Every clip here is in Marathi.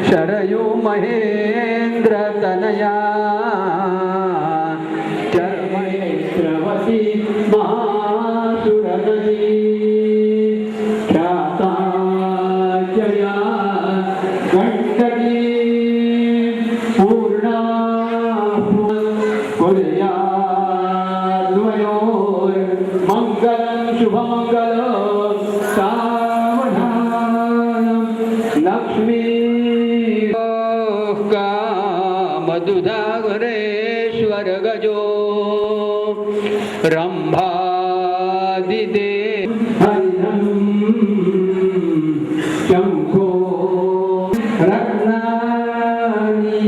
शरयू महेंद्र तनया चर्मनेत्रवती महासुरनदी ख्याता जया गंडकी पूर्णा कुर्याद्वयोर् मंगलं शुभमंगलं सावधानं लक्ष्मी मधुधागरेश्वर गजो रंभादिदे हरिहं शंखो रत्नानि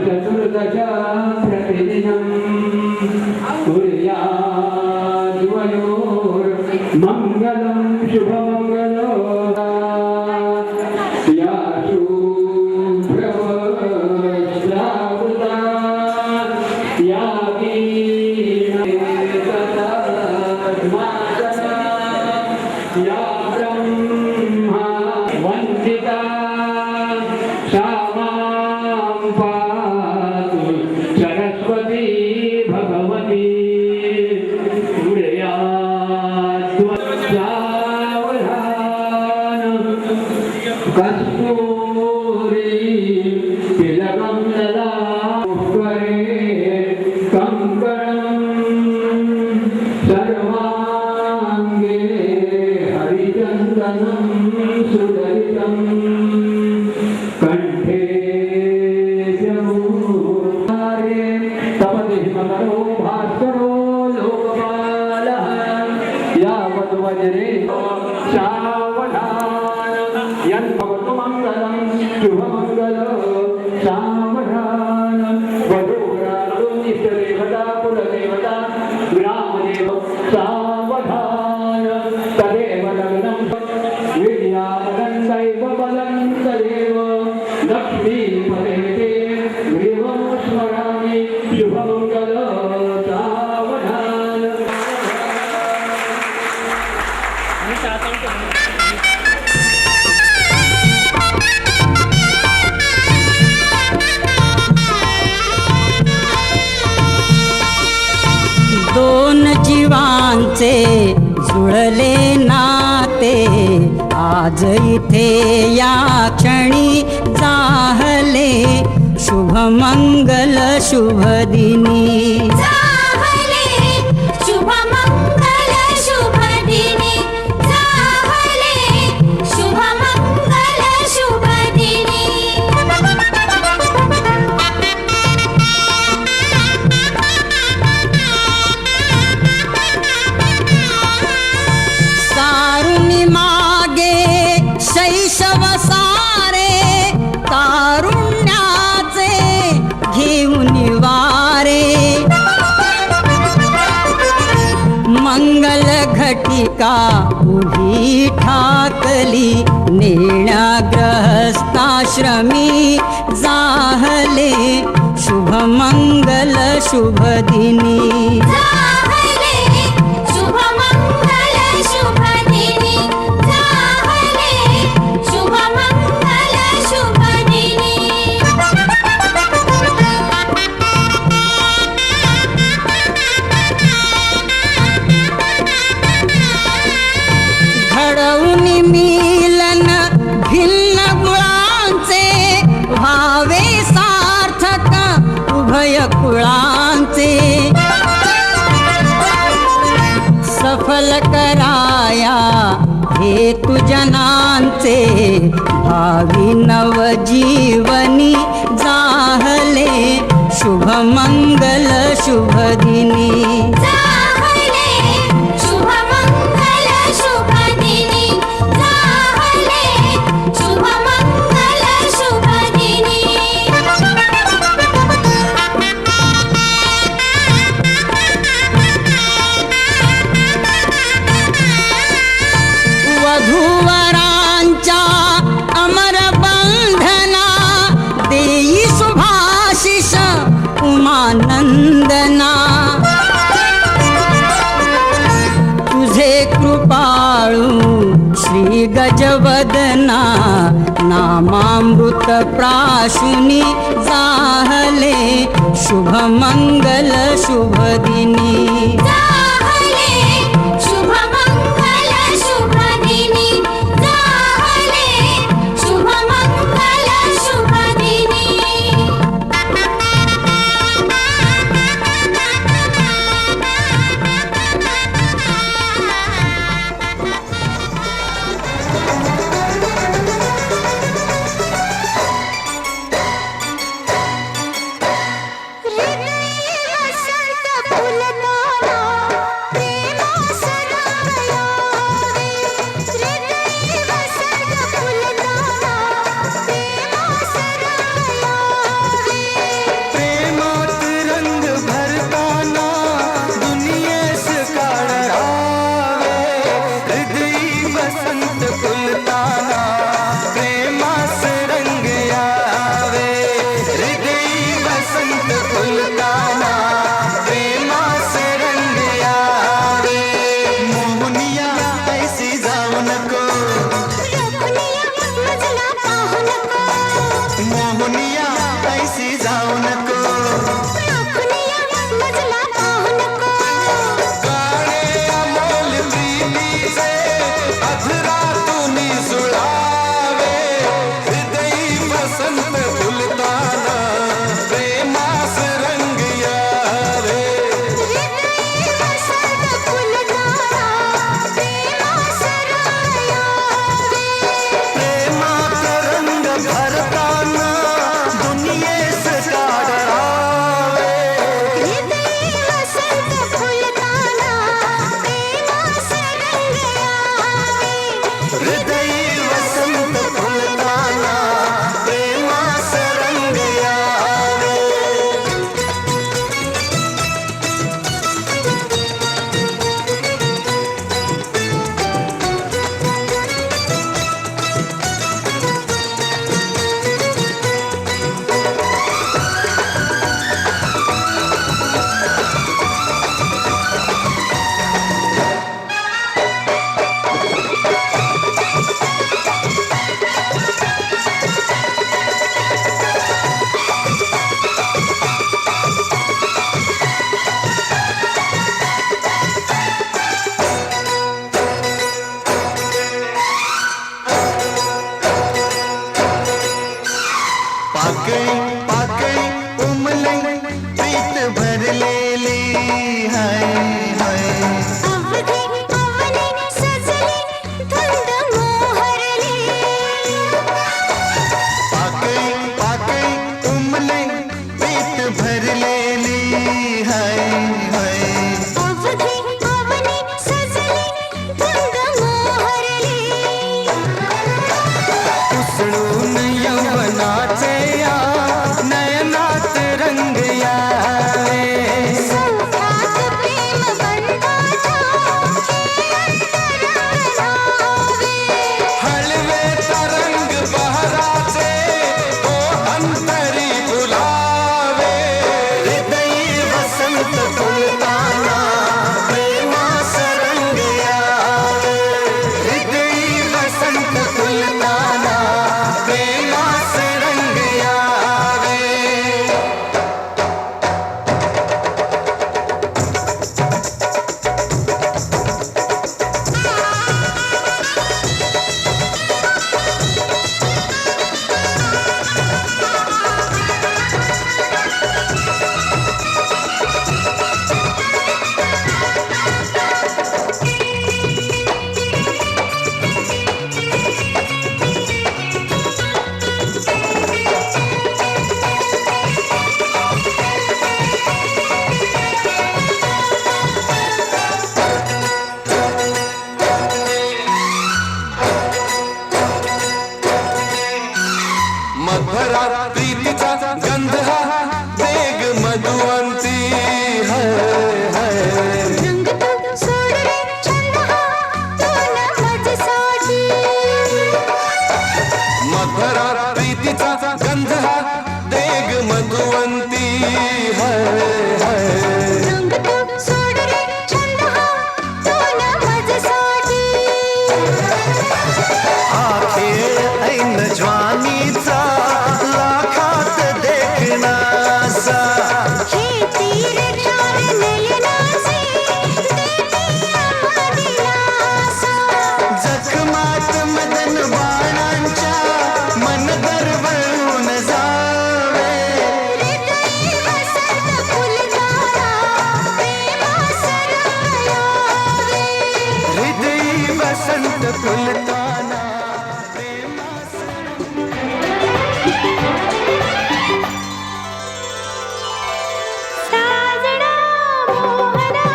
चतुर्दश प्रतिदिनं कुर्याद्वयोर्मङ्गलं शुभमङ्गलो दोन जीवांचे जुळले नाते आज इथे या क्षणी जाहले शुभमंगल शुभ दिनी घटिका उभी ठाकली नेण्याग्रहस्थाश्रमी जाहले शुभमंगल शुभ दिनी कुळांचे हेतुजनांचे भावी नवजीवनी जाहले शुभमंगल शुभदिनी जाहले शुभमंगल शुभदिनी जाहले शुभमंगल शुभदिनी वधूवरांच्या अमर बंधना देई शुभाशिष उमानंदना तुझे कृपाळू श्री गजवदना नामामृत प्राशुनी जाहले शुभमंगल शुभदिनी जाहले शुभमंगल शुभदिनी जाहले शुभमंगल शुभदिनी प्रेमात रंग भरताना दुनियेस काढावे हृदयी वसंत फुलताना प्रेमास रंग यावे हृदयी वसंत फुलताना प्रेमास रंग यावे मोहनिया ऐसी जाऊ नको मोहनिया ऐसी जाऊ नको काळे अमोल प्रीतीचे अधरातूनी सुळावे हृदयी वसंत फुलताना प्रेमास रंग यावे प्रेमात रंग भरताना दुनियेस काढावे हृदयी वसंत फुलताना प्रेमास रंग यावे पाकळी पाकळी उमलई प्रीत भरलेली हाय हाय पाकळी पाकळी उमलई प्रीत भरलेली हाय हाय उसळून यवनाचे या वसंत फुलताना प्रेमास साजणा मोहना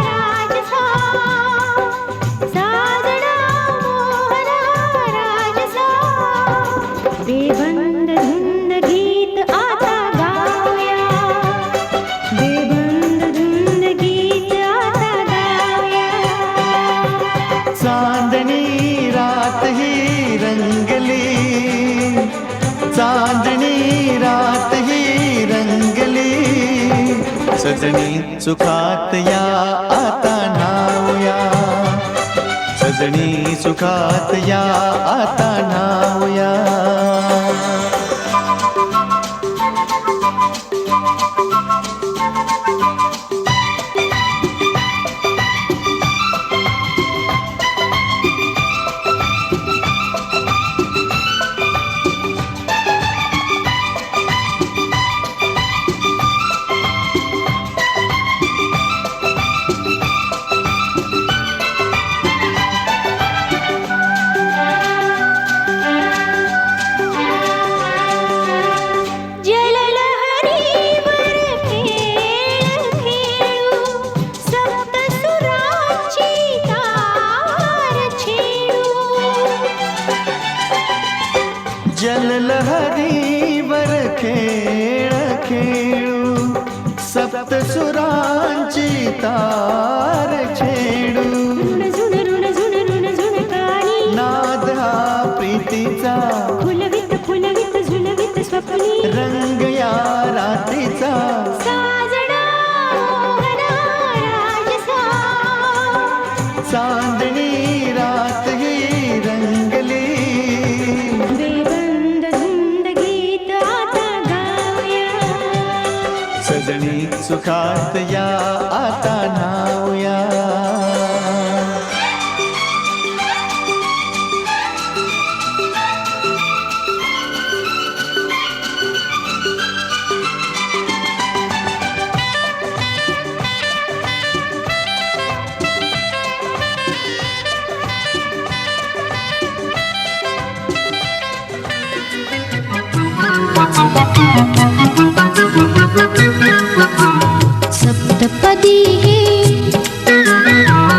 राजसा साजणा मोहना राजसा बेबंद धुंद गीत आता गाऊया बेबंद धुंद गीत आता गाऊया चांदणी रात ही रंगली चांदणी रात ही रंगली सजनी सुखात या आता नावया सजनी सुखात या आता नावया जललहरीवर खेळ खेळू सप्तसुरांची तार छेडू जललहरीवर खेळ खेळू सप्तसुरांची तार छेडू ऋण झुण ऋण झुण ऋण झुणकानी नाद हा प्रीतीचा फुलवित फुलवित झुलवित स्वप्नी रंग या रात्रीचा साजणा मोहना राजसा चांदणी रात ही रंगली बेबंद धुंद गीत आता गाऊया सजनी सुखात या आता नावया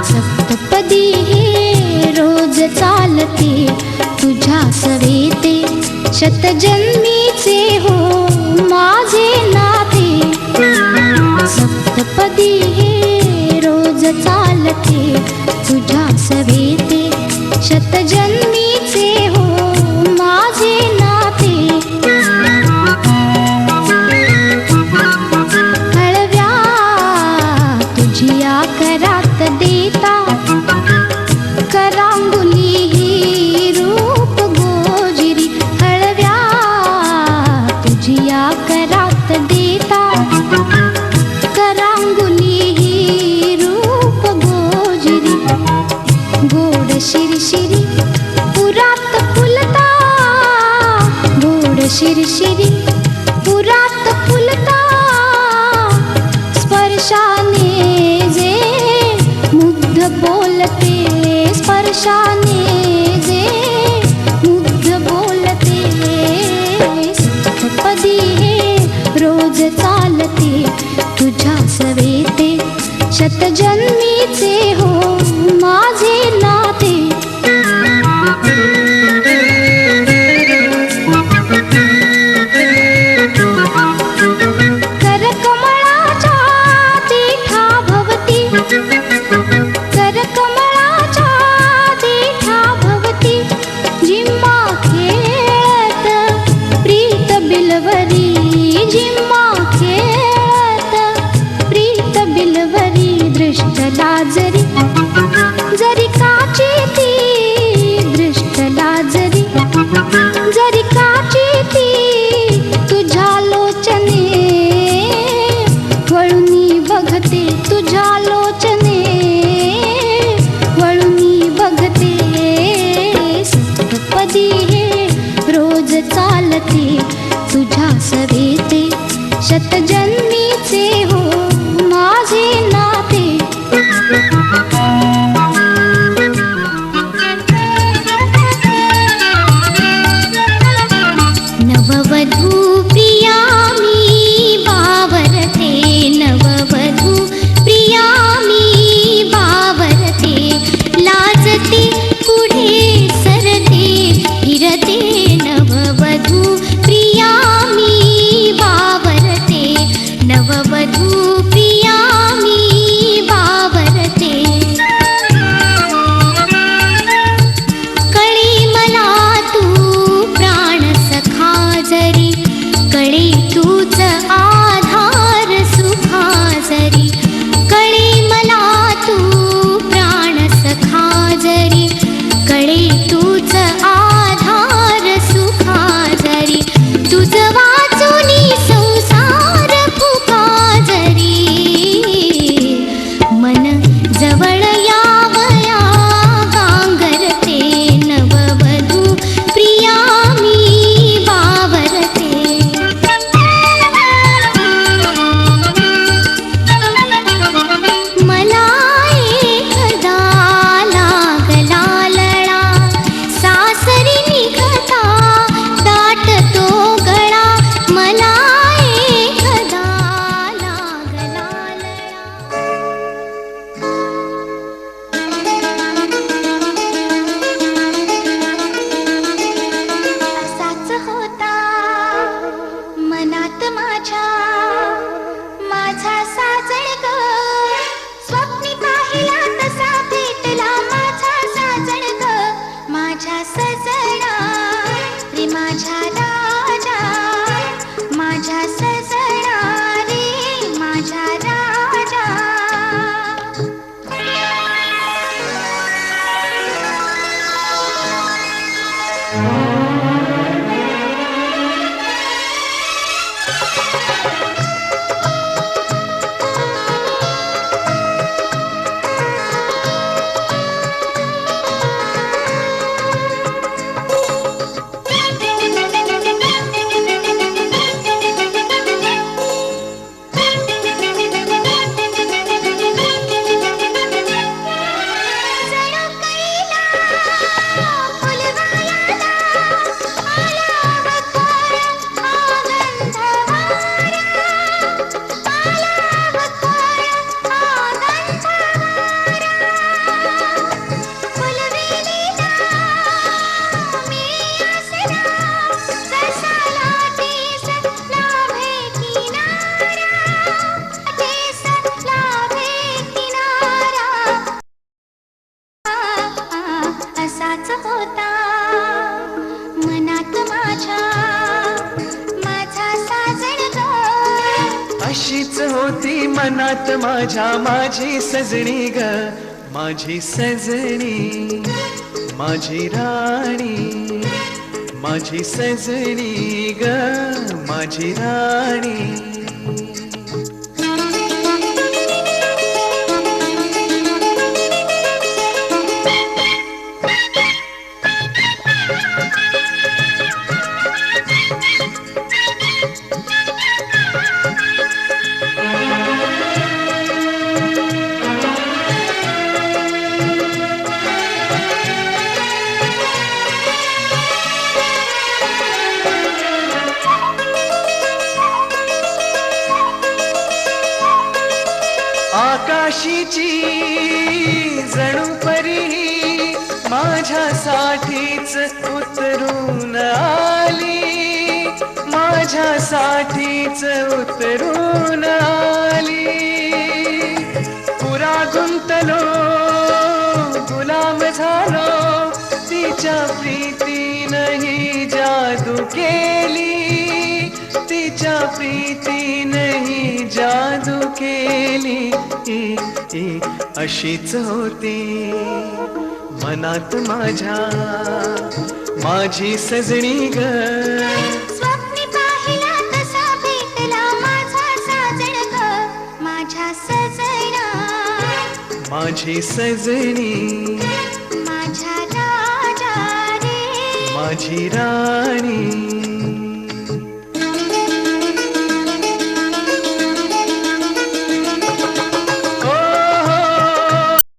सप्तपदी हे रोज चालते तुझ्या सवेते शतजन्मीचे हो माझे नाते सप्तपदी हे रोज चालते तुझ्या सवेते शतजन्मीचे हो माझे नाते हळव्या तुझिया करात देता करांगुली ही रूप गोजिरी हळव्या तुझिया करात देता करांगुली ही रूप गोजिरी गोड शिरशिरी पुरात फुलता गोड शिरशिरी पुरात फुलता स्पर्शाने जे मुग्ध बोलते स्पर्शाने जे मुग्ध बोलते सप्तपदी हे रोज चालते तुझ्या सवेते शतजन्मीचे हो माझे नाते करकमळाच्या देठा भवती करकमळाच्या देठा भवती जिम्मा खेळत प्रीत बिलवरी जिम्मा खेळत प्रीत बिलवरी दृष्ट लाजरी जरी काची ती दृष्ट लाजरी जरी काची ती तुझ्या लोचने वळुनी बघते तुझ्या लोचने वळुनी बघते सप्तपदी हे रोज चालते तुझ्या सवेते शतजन्मीचे हो माझे नाते तसाच होता मनात माझ्या माझा साजण ग. अशीच होती मनात माझ्या माझी सजणी ग, माझी सजणी, माझी राणी, माझी सजणी ग, माझी राणी. आकाशीची जणू परी माझ्यासाठीच उतरून आली, माझ्यासाठीच उतरून आली. पुरा गुंतलो गुलाम झालो, तिच्या प्रीतीनही जादू केली, तिच्या प्रीतीनही जादू केली. अशीच होती मनात माझ्या माझी सजणी ग. स्वप्नी पाहिला तसा भेटला माझा साजण ग, माझ्या सजना, माझी सजणी, माझ्या राजा रे, माझी राणी.